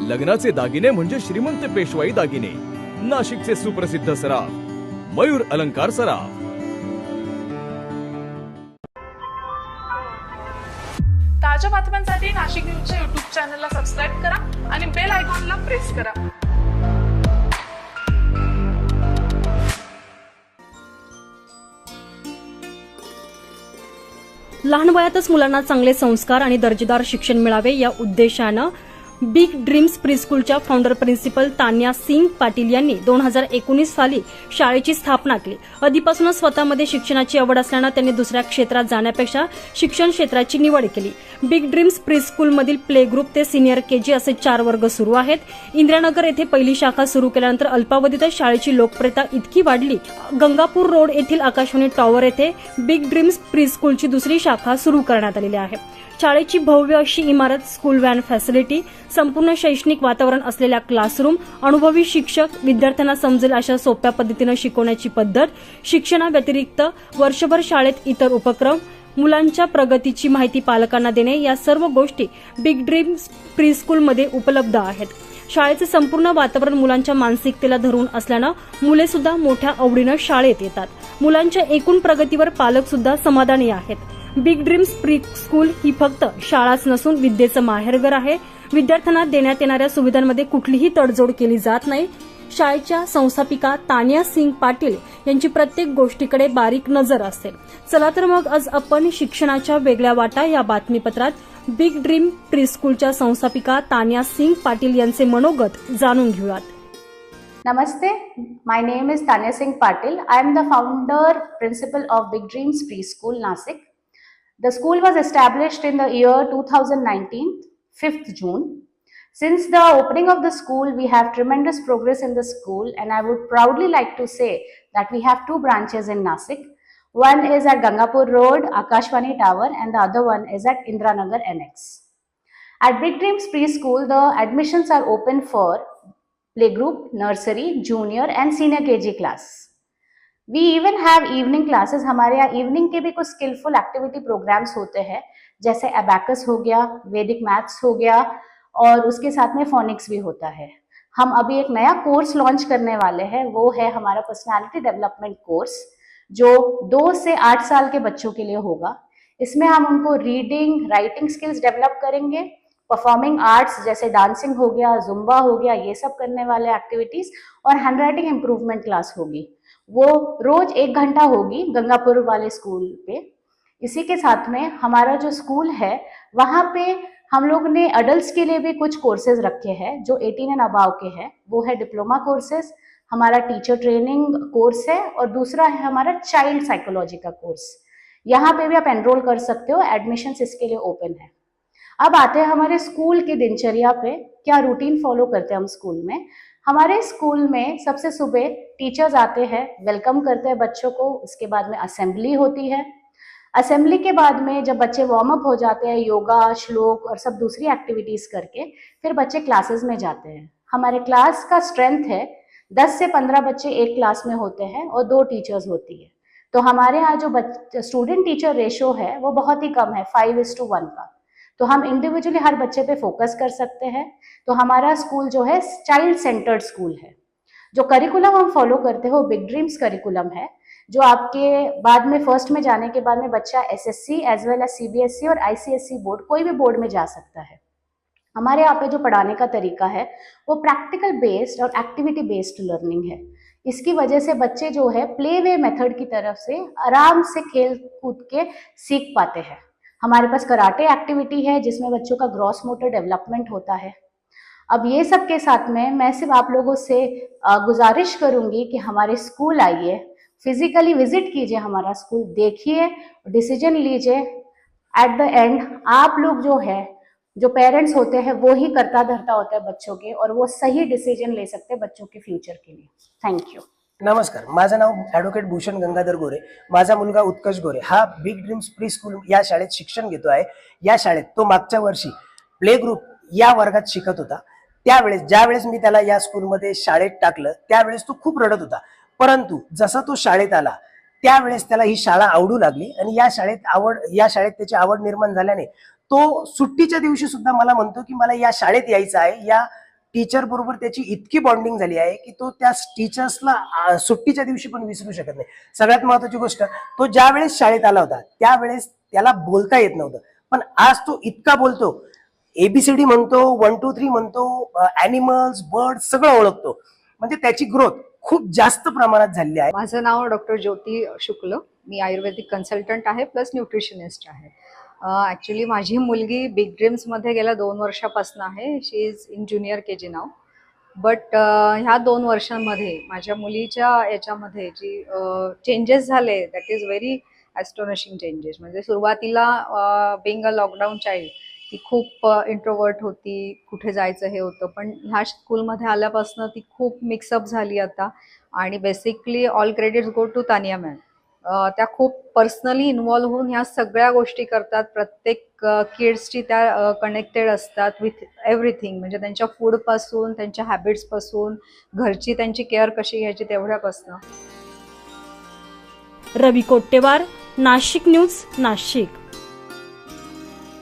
लग्नाचे दागिने म्हणजे श्रीमंत पेशवाई दागिने, नाशिकचे सुप्रसिद्ध सराफ मयूर अलंकार सराफ। ताज्या बातम्यांसाठी नाशिक न्यूजच्या YouTube चॅनलला सबस्क्राइब करा आणि बेल आयकॉनला प्रेस करा। लहान वयातच मुलांना चांगले संस्कार आणि दर्जेदार शिक्षण मिळावे या उद्देशानं बिग ड्रीम्स प्रीस्कूलच्या फाउंडर प्रिन्सिपल तान्या सिंग पाटील यांनी 2019 साली शाळेची स्थापना केली। आधीपासूनच स्वतःमध्ये शिक्षणाची आवड असल्यानं त्यांनी दुसऱ्या क्षेत्रात जाण्यापेक्षा शिक्षण क्षेत्राची निवड केली। बिग ड्रीम्स प्रीस्कूलमधील प्ले ग्रुप ते सिनियर केजी असे 4 वर्ग सुरू आहेत। इंदिरानगर येथे पहिली शाखा सुरू केल्यानंतर अल्पावधीतच शाळेची लोकप्रियता इतकी वाढली, गंगापूर रोड येथील आकाशवाणी टॉवर येथे बिग ड्रीम्स प्रीस्कूलची दुसरी शाखा सुरू करण्यात आलेली आहे। शाळेची भव्य अशी इमारत, स्कूल व्हॅन फॅसिलिटी, संपूर्ण शैक्षणिक वातावरण असलेल्या क्लासरूम, अनुभवी शिक्षक, विद्यार्थ्यांना समजेल अशा सोप्या पद्धतीने शिकवण्याची पद्धत, शिक्षणाव्यतिरिक्त वर्षभर शाळेत इतर उपक्रम, मुलांच्या प्रगतीची माहिती पालकांना देणे या सर्व गोष्टी बिग ड्रीम्स प्रीस्कूलमध्ये उपलब्ध आहेत। शाळेचे संपूर्ण वातावरण मुलांच्या मानसिकतेला धरून असल्यानं मुले सुद्धा मोठ्या आवडीनं शाळेत येतात। मुलांच्या एकूण प्रगतीवर पालक सुद्धा समाधानी आहेत। बिग ड्रीम्स प्री स्कूल ही फक्त शाळाच नसून विद्येचं माहेरघर आहे। विद्यार्थ्यांना देण्यात येणाऱ्या सुविधांमध्ये कुठलीही तडजोड केली जात नाही। शाळेच्या संस्थापिका तान्या सिंग पाटील यांची प्रत्येक गोष्टीकडे बारीक नजर असते। चला तर मग आज आपण शिक्षणाच्या वेगळ्या वाटा या बातमीपत्रात बिग ड्रीम प्रीस्कूलच्या संस्थापिका तान्या सिंग पाटील यांचे मनोगत जाणून घेऊयात। Namaste, my name is Tanya Singh Patil. I am the founder principal of Big Dreams Preschool, Nasik. The school was established in the year 2019, 5th June. Since the opening of the school, we have tremendous progress in the school, and I would proudly like to say that we have 2 branches in Nasik. One is at Gangapur Road, Akashwani Tower, and the other one is at Indiranagar NX. At Big Dreams Preschool, the admissions are open for playgroup, nursery, junior and senior KG class. We even have evening classes. हमारे यहाँ evening के भी कुछ skilful activity programs होते हैं, जैसे abacus हो गया, वैदिक maths हो गया और उसके साथ में फोनिक्स भी होता है। हम अभी एक नया कोर्स लॉन्च करने वाले हैं, वो है हमारा पर्सनालिटी डेवलपमेंट कोर्स, जो 2 से 8 साल के बच्चों के लिए होगा। इसमें हम उनको रीडिंग, राइटिंग स्किल्स डेवलप करेंगे, परफॉर्मिंग आर्ट्स जैसे डांसिंग हो गया, जुम्बा हो गया, ये सब करने वाले एक्टिविटीज, और हैंडराइटिंग इंप्रूवमेंट क्लास होगी। वो रोज 1 घंटा होगी गंगापुर वाले स्कूल पे। इसी के साथ में हमारा जो स्कूल है वहाँ पे हम लोग ने अडल्ट्स के लिए भी कुछ कोर्सेज रखे हैं जो 18 एंड अबाव के हैं। वो है डिप्लोमा कोर्सेज, हमारा टीचर ट्रेनिंग कोर्स है, और दूसरा है हमारा चाइल्ड साइकोलॉजी का कोर्स। यहाँ पे भी आप एनरोल कर सकते हो, एडमिशंस इसके लिए ओपन है। अब आते हैं हमारे स्कूल की दिनचर्या पे, क्या रूटीन फॉलो करते हैं हम स्कूल में। हमारे स्कूल में सबसे सुबह टीचर्स आते हैं, वेलकम करते हैं बच्चों को, उसके बाद में असेंबली होती है। असेंबली के बाद में जब बच्चे वार्म अप हो जाते हैं योगा, श्लोक और सब दूसरी एक्टिविटीज करके, फिर बच्चे क्लासेस में जाते हैं। हमारे क्लास का स्ट्रेंथ है 10 से 15 बच्चे एक क्लास में होते हैं और 2 टीचर्स होती है। तो हमारे यहाँ जो स्टूडेंट टीचर रेशो है वो बहुत ही कम है, 5:1 का। तो हम इंडिविजुअली हर बच्चे पे फोकस कर सकते हैं। तो हमारा स्कूल जो है चाइल्ड सेंटर्ड स्कूल है। जो करिकुलम हम फॉलो करते हैं वो बिग ड्रीम्स करिकुलम है, जो आपके बाद में फर्स्ट में जाने के बाद में बच्चा एसएससी एज वेल एज सीबीएसई और आईसीएसई बोर्ड, कोई भी बोर्ड में जा सकता है। हमारे यहाँ पे जो पढ़ाने का तरीका है वो प्रैक्टिकल बेस्ड और एक्टिविटी बेस्ड लर्निंग है। इसकी वजह से बच्चे जो है प्ले वे मेथड की तरफ से आराम से खेल कूद के सीख पाते हैं। हमारे पास कराटे एक्टिविटी है जिसमें बच्चों का ग्रॉस मोटर डेवलपमेंट होता है। अब ये सब के साथ में मैं सिर्फ आप लोगों से गुजारिश करूंगी कि हमारे स्कूल आइए, फिजिकली विजिट कीजिए हमारा स्कूल, देखिए, डिसीजन लीजिए। एट द एंड आप लोग जो है, जो पेरेंट्स होते हैं, वो ही करता धरता होता है बच्चों के, और वो सही डिसीजन ले सकते हैं बच्चों के फ्यूचर के लिए। Thank you. नमस्कार, माझं नाव ॲडव्होकेट भूषण गंगाधर गोरे, माझा मुलगा उत्कर्ष गोरे हा बिग ड्रीम्स प्री स्कूल या शाळेत शिक्षण घेतो आहे। या शाळेत तो मागच्या वर्षी प्ले ग्रुप या वर्गात शिकत होता। त्यावेळेस ज्यावेळेस मी त्याला या स्कूलमध्ये शाळेत टाकलं त्यावेळेस तो खूप रडत होता, परंतु जसा तो शाळेत आला त्यावेळेस त्याला ही शाळा आवडू लागली आणि या शाळेत त्याची आवड निर्माण झाल्याने तो सुट्टीच्या दिवशी सुद्धा मला म्हणतो की मला या शाळेत यायचं आहे, या टीचर बरोबर त्याची इतकी बॉन्डिंग झाली आहे की तो त्या टीचर्सला सुट्टीच्या दिवशी पण विसरू शकत नाही. सगळ्यात महत्वाची गोष्ट, तो ज्या वेळेस शाळेत आला होता त्यावेळेस त्याला बोलता येत नव्हतं, पण आज तो इतका बोलतो, ABCD म्हणतो, 1 2 3 म्हणतो, ॲनिमल्स, बर्ड सगळं ओळखतो. म्हणजे त्याची ग्रोथ खूप जास्त प्रमाणात झालेली आहे. माझं नाव डॉक्टर ज्योती शुक्ल. मी आयुर्वेदिक कन्सल्टंट आहे प्लस न्यूट्रिशनिस्ट आहे. ॲक्च्युली माझी मुलगी बिग ड्रीम्समध्ये गेल्या 2 वर्षापासून आहे. She is in junior KG नाव. बट ह्या 2 वर्षांमध्ये माझ्या मुलीच्या याच्यामध्ये जी चेंजेस झाले that is very astonishing changes. म्हणजे सुरुवातीला बिंग अ लॉकडाऊन चाइल्ड ती खूप इंट्रोवर्ट होती, कुठे जायचं हे होतं, पण ह्या स्कूलमध्ये आल्यापासून ती खूप मिक्सअप झाली आता. आणि basically all credits go to Tania ma'am. त्या खूप पर्सनली इन्व्हॉल्व्ह होऊन ह्या सगळ्या गोष्टी करतात. प्रत्येक किड्सची त्या कनेक्टेड असतात विथ एव्हरीथिंग. म्हणजे त्यांच्या फूडपासून, त्यांच्या हॅबिट्सपासून, घरची त्यांची केअर कशी घ्यायची तेवढ्यापासून. रवी कोट्टेवार, नाशिक न्यूज, नाशिक.